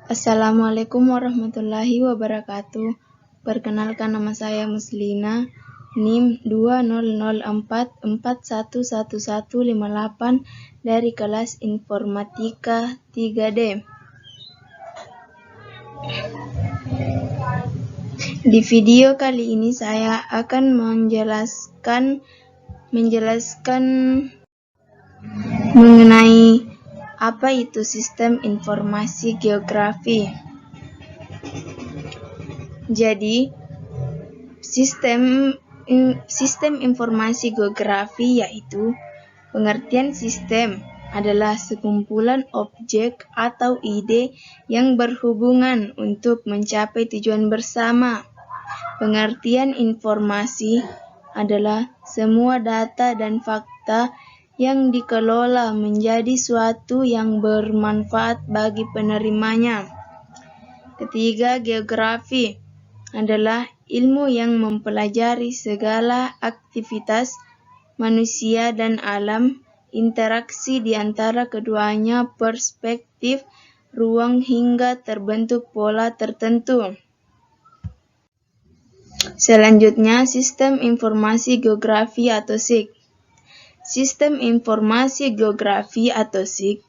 Assalamualaikum warahmatullahi wabarakatuh. Perkenalkan, nama saya Muslina, NIM 2004411158 dari kelas Informatika 3D. Di video kali ini saya akan menjelaskan mengenai apa itu sistem informasi geografi. Jadi, sistem informasi geografi yaitu pengertian sistem adalah sekumpulan objek atau ide yang berhubungan untuk mencapai tujuan bersama. Pengertian informasi adalah semua data dan fakta yang dikelola menjadi suatu yang bermanfaat bagi penerimanya. Ketiga, geografi adalah ilmu yang mempelajari segala aktivitas manusia dan alam, interaksi di antara keduanya, perspektif, ruang hingga terbentuk pola tertentu. Selanjutnya, sistem informasi geografi atau SIG. Sistem Informasi Geografi atau SIG,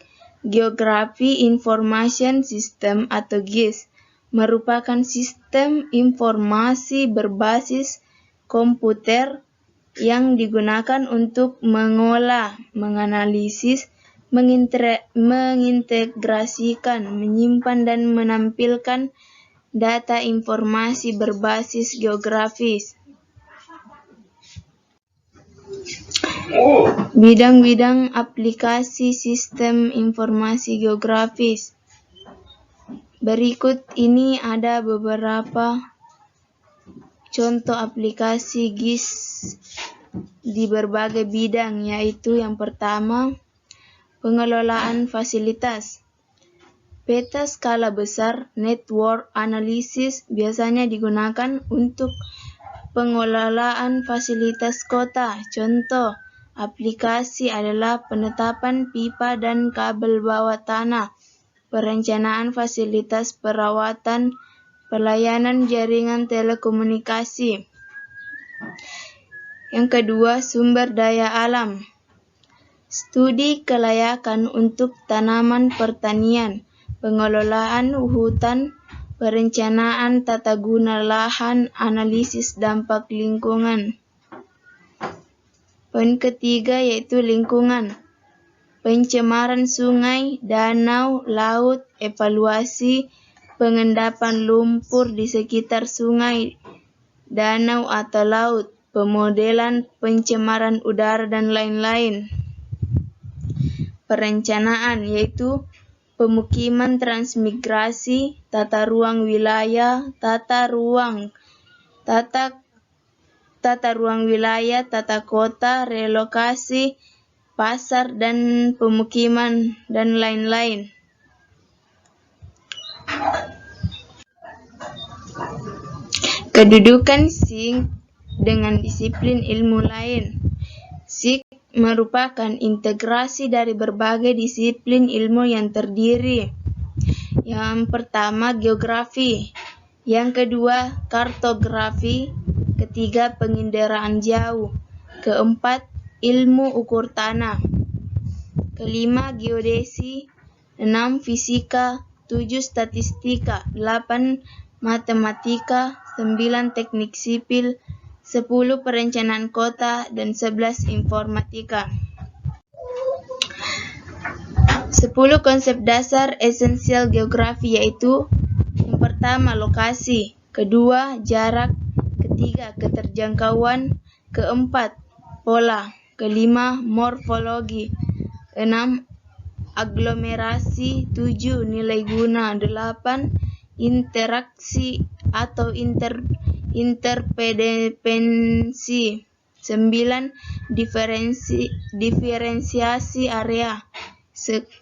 Geography Information System atau GIS, merupakan sistem informasi berbasis komputer yang digunakan untuk mengolah, menganalisis, mengintegrasikan, menyimpan, dan menampilkan data informasi berbasis geografis. Bidang-bidang aplikasi sistem informasi geografis. Berikut ini ada beberapa contoh aplikasi GIS di berbagai bidang, yaitu yang pertama, pengelolaan fasilitas. Peta skala besar, network analysis biasanya digunakan untuk pengelolaan fasilitas kota. Contoh aplikasi adalah penetapan pipa dan kabel bawah tanah, perencanaan fasilitas perawatan, pelayanan jaringan telekomunikasi. Yang kedua, sumber daya alam. Studi kelayakan untuk tanaman pertanian, pengelolaan hutan, perencanaan tata guna lahan, analisis dampak lingkungan. Poin ketiga yaitu lingkungan. Pencemaran sungai, danau, laut, evaluasi pengendapan lumpur di sekitar sungai, danau atau laut, pemodelan pencemaran udara dan lain-lain. Perencanaan yaitu pemukiman transmigrasi, tata ruang wilayah, tata ruang wilayah, tata kota, relokasi, pasar dan pemukiman, dan lain-lain. Kedudukan SIG dengan disiplin ilmu lain. SIG merupakan integrasi dari berbagai disiplin ilmu yang terdiri. Yang pertama, geografi. Yang kedua, kartografi. Ketiga, penginderaan jauh. Keempat, ilmu ukur tanah. Kelima, geodesi. 6, fisika. 7, statistika. 8, matematika. 9, teknik sipil. 10, perencanaan kota. Dan 11, informatika. 10 konsep dasar esensial geografi yaitu: yang pertama, lokasi. Kedua, jarak. Ketiga, keterjangkauan. Keempat, pola. Kelima, morfologi. 6, aglomerasi. 7, nilai guna. 8, interaksi atau interdependensi. 9. Diferensiasi area.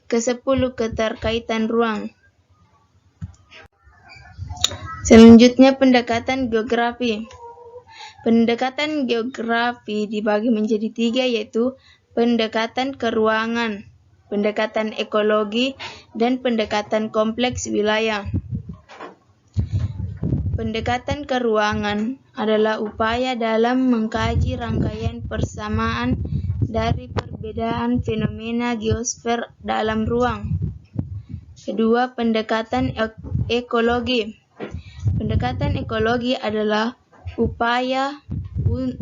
Ke-10 keterkaitan ruang. Selanjutnya pendekatan geografi. Pendekatan geografi dibagi menjadi 3, yaitu pendekatan keruangan, pendekatan ekologi, dan pendekatan kompleks wilayah. Pendekatan keruangan adalah upaya dalam mengkaji rangkaian persamaan dari perbedaan fenomena geosfer dalam ruang. Kedua, pendekatan ekologi. Pendekatan ekologi adalah upaya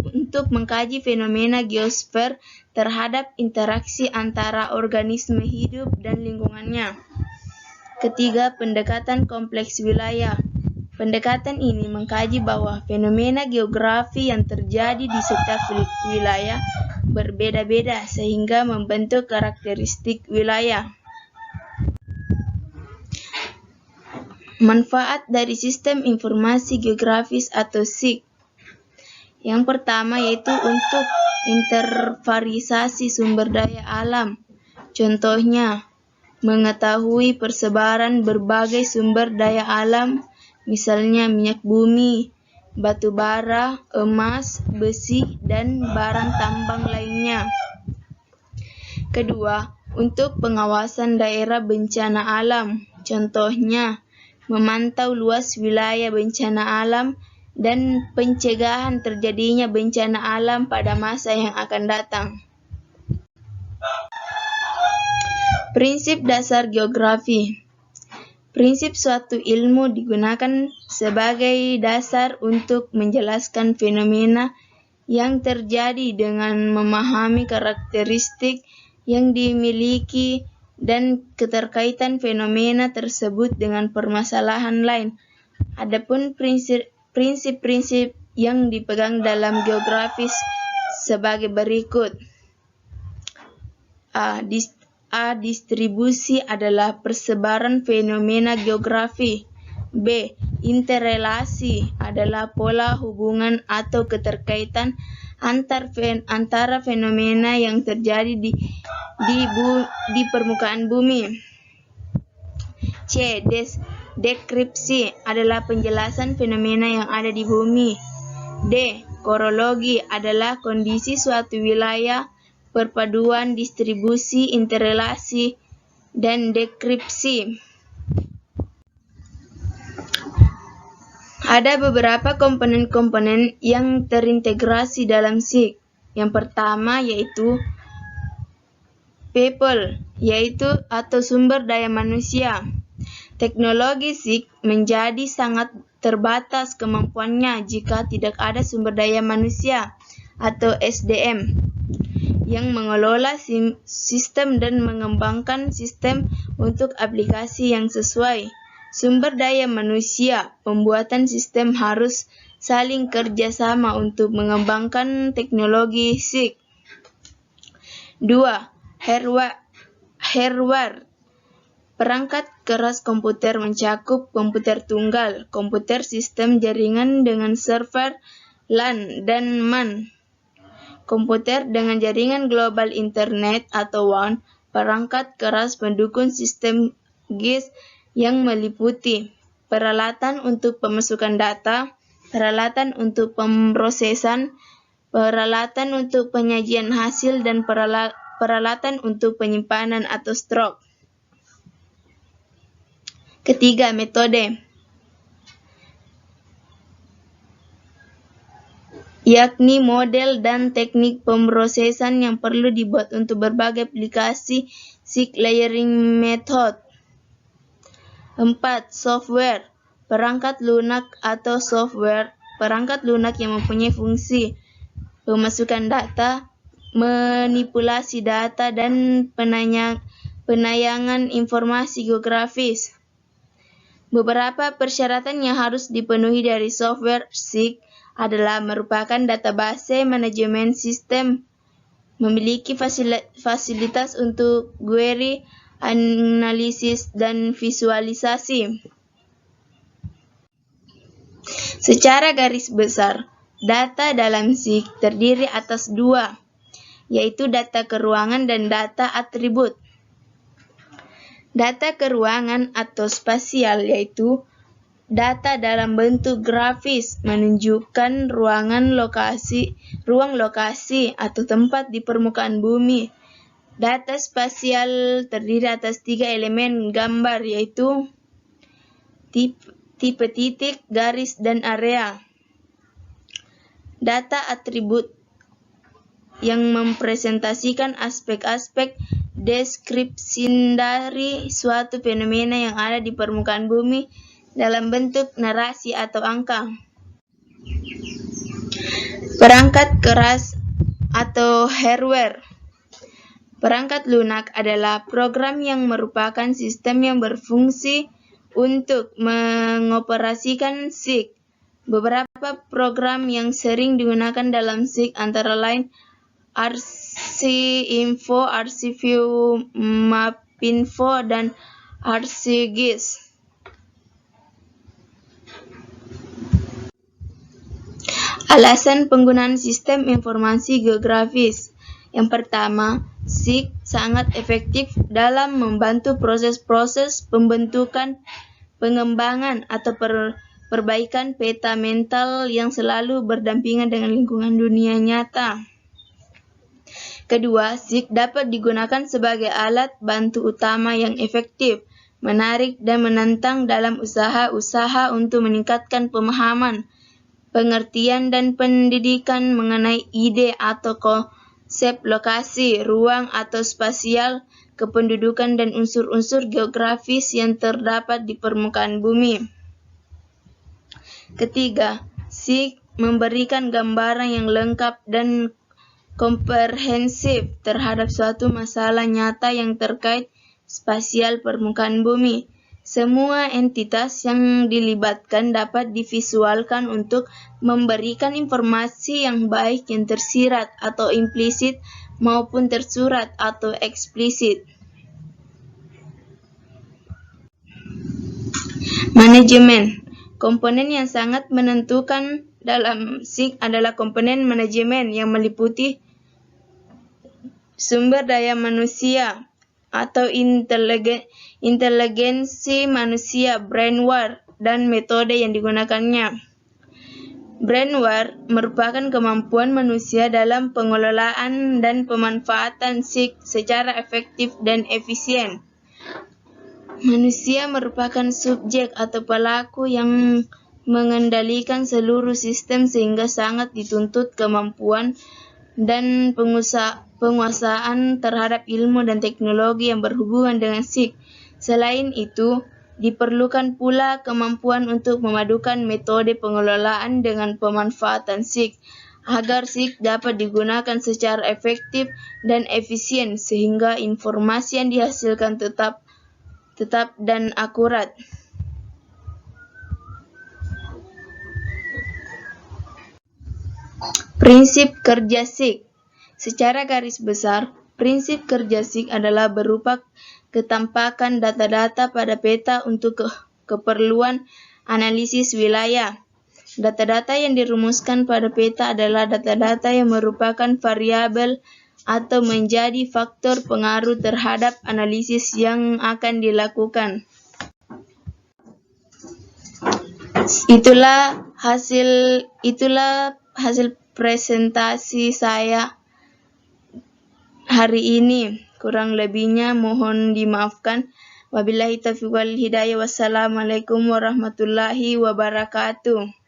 untuk mengkaji fenomena geosfer terhadap interaksi antara organisme hidup dan lingkungannya. Ketiga, pendekatan kompleks wilayah. Pendekatan ini mengkaji bahwa fenomena geografi yang terjadi di setiap wilayah berbeda-beda sehingga membentuk karakteristik wilayah. Manfaat dari sistem informasi geografis atau SIG. Yang pertama yaitu untuk intervariasi sumber daya alam. Contohnya, mengetahui persebaran berbagai sumber daya alam, misalnya minyak bumi, batu bara, emas, besi, dan barang tambang lainnya. Kedua, untuk pengawasan daerah bencana alam. Contohnya, memantau luas wilayah bencana alam dan pencegahan terjadinya bencana alam pada masa yang akan datang. Prinsip dasar geografi. Prinsip suatu ilmu digunakan sebagai dasar untuk menjelaskan fenomena yang terjadi dengan memahami karakteristik yang dimiliki dan keterkaitan fenomena tersebut dengan permasalahan lain. Adapun prinsip-prinsip yang dipegang dalam geografis sebagai berikut. A. Distribusi adalah persebaran fenomena geografi. B. Interrelasi adalah pola hubungan atau keterkaitan antara fenomena yang terjadi di permukaan bumi. C. Deskripsi adalah penjelasan fenomena yang ada di bumi. D. Korologi adalah kondisi suatu wilayah, perpaduan distribusi, interrelasi, dan deskripsi. Ada beberapa komponen-komponen yang terintegrasi dalam SIG. Yang pertama yaitu people, yaitu atau sumber daya manusia. Teknologi SIG menjadi sangat terbatas kemampuannya jika tidak ada sumber daya manusia atau SDM yang mengelola sistem dan mengembangkan sistem untuk aplikasi yang sesuai. Sumber daya manusia, pembuatan sistem harus saling kerjasama untuk mengembangkan teknologi SIG. 2. Hardware. Perangkat keras komputer mencakup komputer tunggal, komputer sistem jaringan dengan server, LAN, dan MAN. Komputer dengan jaringan global internet atau WAN, perangkat keras pendukung sistem GIS yang meliputi peralatan untuk pemasukan data, peralatan untuk pemrosesan, peralatan untuk penyajian hasil, dan peralatan untuk penyimpanan atau stroke. Ketiga, metode, yakni model dan teknik pemrosesan yang perlu dibuat untuk berbagai aplikasi SIG layering method. 4. Software. Perangkat lunak atau software. Perangkat lunak yang mempunyai fungsi pemasukan data, manipulasi data, dan penayangan informasi geografis. Beberapa persyaratan yang harus dipenuhi dari software SIG adalah merupakan database manajemen sistem, memiliki fasilitas untuk query, analisis, dan visualisasi. Secara garis besar, data dalam SIG terdiri atas dua, yaitu data keruangan dan data atribut. Data keruangan atau spasial yaitu data dalam bentuk grafis menunjukkan ruang lokasi atau tempat di permukaan bumi. Data spasial terdiri atas 3 elemen gambar yaitu tipe titik, garis, dan area. Data atribut yang mempresentasikan aspek-aspek deskripsi dari suatu fenomena yang ada di permukaan bumi dalam bentuk narasi atau angka. Perangkat keras atau hardware. Perangkat lunak adalah program yang merupakan sistem yang berfungsi untuk mengoperasikan SIG. Beberapa program yang sering digunakan dalam SIG antara lain RC-Info, RC-View, Mapinfo, dan RC-GIS. Alasan penggunaan sistem informasi geografis. Yang pertama, SIG sangat efektif dalam membantu proses-proses pembentukan, pengembangan, atau perbaikan peta mental yang selalu berdampingan dengan lingkungan dunia nyata. Kedua, SIG dapat digunakan sebagai alat bantu utama yang efektif, menarik, dan menantang dalam usaha-usaha untuk meningkatkan pemahaman, pengertian, dan pendidikan mengenai ide atau konsep lokasi, ruang atau spasial, kependudukan, dan unsur-unsur geografis yang terdapat di permukaan bumi. Ketiga, SIG memberikan gambaran yang lengkap dan komprehensif terhadap suatu masalah nyata yang terkait spasial permukaan bumi. Semua entitas yang dilibatkan dapat divisualkan untuk memberikan informasi yang baik yang tersirat atau implisit maupun tersurat atau eksplisit. Manajemen. Komponen yang sangat menentukan dalam SIG adalah komponen manajemen yang meliputi sumber daya manusia atau inteligensi manusia, brainware, dan metode yang digunakannya. Brainware merupakan kemampuan manusia dalam pengelolaan dan pemanfaatan SIG secara efektif dan efisien. Manusia merupakan subjek atau pelaku yang mengendalikan seluruh sistem sehingga sangat dituntut kemampuan dan penguasaan terhadap ilmu dan teknologi yang berhubungan dengan SIG. Selain itu, diperlukan pula kemampuan untuk memadukan metode pengelolaan dengan pemanfaatan SIG agar SIG dapat digunakan secara efektif dan efisien sehingga informasi yang dihasilkan tetap dan akurat. Prinsip kerja SIG. Secara garis besar, prinsip kerja SIG adalah berupa ketampakan data-data pada peta untuk keperluan analisis wilayah. Data-data yang dirumuskan pada peta adalah data-data yang merupakan variabel atau menjadi faktor pengaruh terhadap analisis yang akan dilakukan. Itulah hasil presentasi saya hari ini. Kurang lebihnya mohon dimaafkan. Wabillahi taufiq wal hidayah. Wassalamualaikum warahmatullahi wabarakatuh.